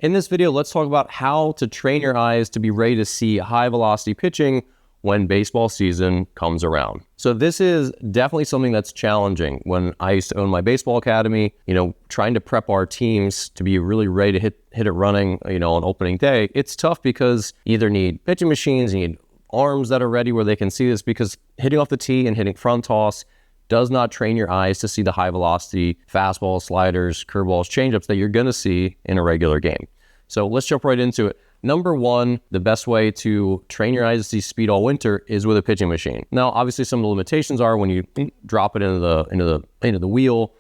In this video, let's talk about how to train your eyes to be ready to see high velocity pitching when baseball season comes around. So this is definitely something that's challenging. When I used to own my baseball academy, trying to prep our teams to be really ready to hit it running, on opening day, it's tough because you either need pitching machines, you need arms that are ready where they can see this, because hitting off the tee and hitting front toss does not train your eyes to see the high velocity fastballs, sliders, curveballs, changeups that you're going to see in a regular game. So let's jump right into it. Number one, the best way to train your eyes to see speed all winter is with a pitching machine. Now, obviously, some of the limitations are when you drop it into the wheel,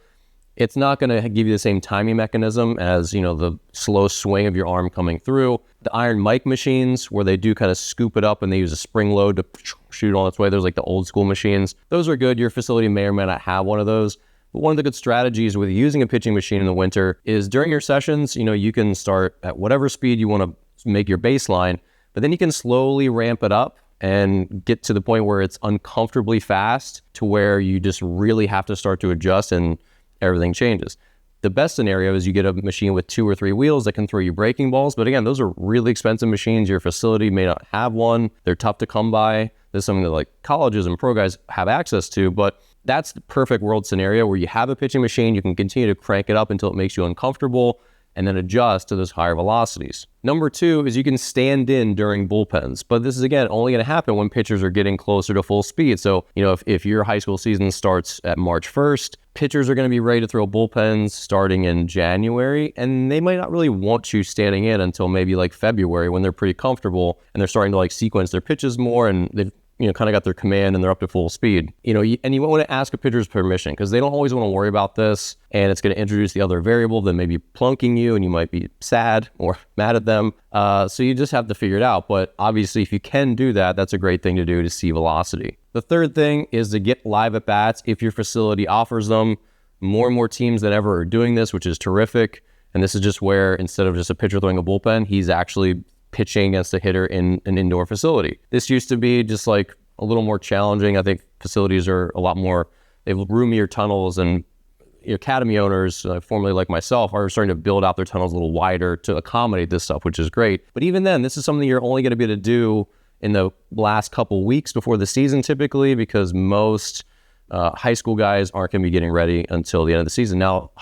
it's not going to give you the same timing mechanism as the slow swing of your arm coming through. The iron mic machines, where they do kind of scoop it up and they use a spring load to shoot on its way. There's like the old school machines. Those are good. Your facility may or may not have one of those. But one of the good strategies with using a pitching machine in the winter is during your sessions, you can start at whatever speed you want to make your baseline, but then you can slowly ramp it up and get to the point where it's uncomfortably fast to where you just really have to start to adjust and everything changes. The best scenario is you get a machine with 2 or 3 wheels that can throw you breaking balls. But again, those are really expensive machines. Your facility may not have one. They're tough to come by. This is something that like colleges and pro guys have access to, but that's the perfect world scenario where you have a pitching machine, you can continue to crank it up until it makes you uncomfortable and then adjust to those higher velocities. Number 2 is you can stand in during bullpens, but this is again only going to happen when pitchers are getting closer to full speed. So, if your high school season starts at March 1st, pitchers are going to be ready to throw bullpens starting in January, and they might not really want you standing in until maybe like February when they're pretty comfortable and they're starting to like sequence their pitches more and they've kind of got their command and they're up to full speed. And you want to ask a pitcher's permission because they don't always want to worry about this, and it's going to introduce the other variable that may be plunking you and you might be sad or mad at them. So you just have to figure it out. But obviously, if you can do that, that's a great thing to do to see velocity. The third thing is to get live at bats if your facility offers them. More and more teams than ever are doing this, which is terrific. And this is just where instead of just a pitcher throwing a bullpen, he's actually pitching against a hitter in an indoor facility. This used to be just like a little more challenging. I think facilities are a lot more, they have roomier tunnels, and academy owners, formerly like myself, are starting to build out their tunnels a little wider to accommodate this stuff, which is great. But even then, this is something you're only going to be able to do in the last couple weeks before the season typically, because most high school guys aren't going to be getting ready until the end of the season. Now,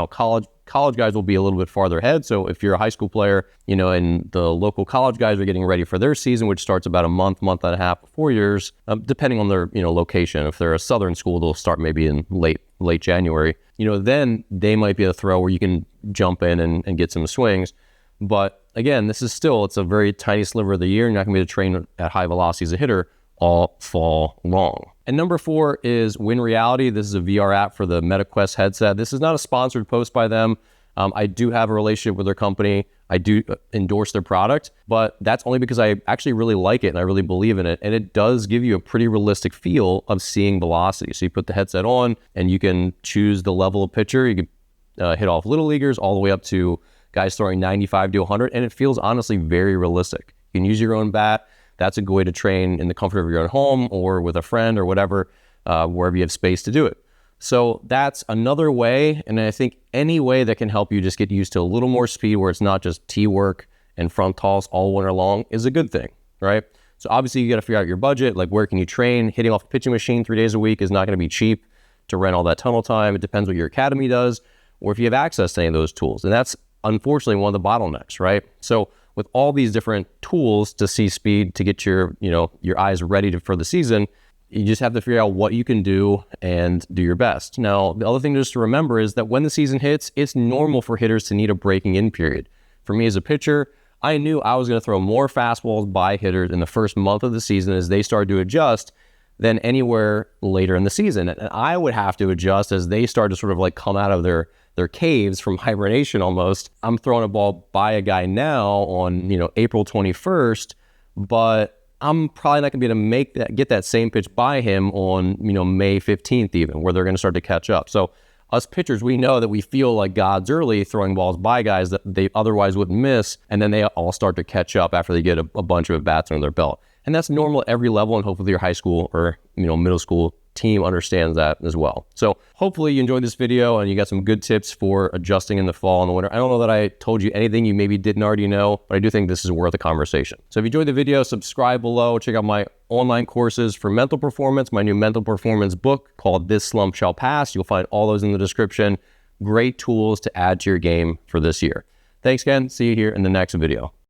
college guys will be a little bit farther ahead. So if you're a high school player, and the local college guys are getting ready for their season, which starts about a month and a half, 4 years, depending on their, location. If they're a southern school, they'll start maybe in late January. Then they might be a throw where you can jump in and get some swings. But again, it's a very tiny sliver of the year. You're not going to be able to train at high velocity as a hitter all fall long. And number 4 is Win Reality. This is a VR app for the MetaQuest headset. This is not a sponsored post by them. I do have a relationship with their company. I do endorse their product, but that's only because I actually really like it and I really believe in it. And it does give you a pretty realistic feel of seeing velocity. So you put the headset on and you can choose the level of pitcher. You can hit off little leaguers all the way up to guys throwing 95 to 100. And it feels honestly very realistic. You can use your own bat. That's a good way to train in the comfort of your own home or with a friend or whatever, wherever you have space to do it. So that's another way, and I think any way that can help you just get used to a little more speed where it's not just tee work and front toss all winter long is a good thing, right? So obviously you got to figure out your budget, like where can you train? Hitting off a pitching machine 3 days a week is not going to be cheap to rent all that tunnel time. It depends what your academy does or if you have access to any of those tools. And that's unfortunately one of the bottlenecks, right? So with all these different tools to see speed, to get your eyes ready for the season, you just have to figure out what you can do and do your best. Now, the other thing just to remember is that when the season hits, it's normal for hitters to need a breaking in period. For me as a pitcher, I knew I was going to throw more fastballs by hitters in the first month of the season as they started to adjust than anywhere later in the season. And I would have to adjust as they start to sort of like come out of their caves from hibernation almost. I'm throwing a ball by a guy now on, April 21st, but I'm probably not going to be able to get that same pitch by him on, May 15th even, where they're going to start to catch up. So us pitchers, we know that we feel like gods early throwing balls by guys that they otherwise wouldn't miss, and then they all start to catch up after they get a bunch of at-bats under their belt. And that's normal at every level, and hopefully your high school or, middle school team understands that as well. So hopefully you enjoyed this video and you got some good tips for adjusting in the fall and the winter. I don't know that I told you anything you maybe didn't already know, but I do think this is worth a conversation. So if you enjoyed the video, subscribe below, check out my online courses for mental performance, my new mental performance book called This Slump Shall Pass. You'll find all those in the description. Great tools to add to your game for this year. Thanks again. See you here in the next video.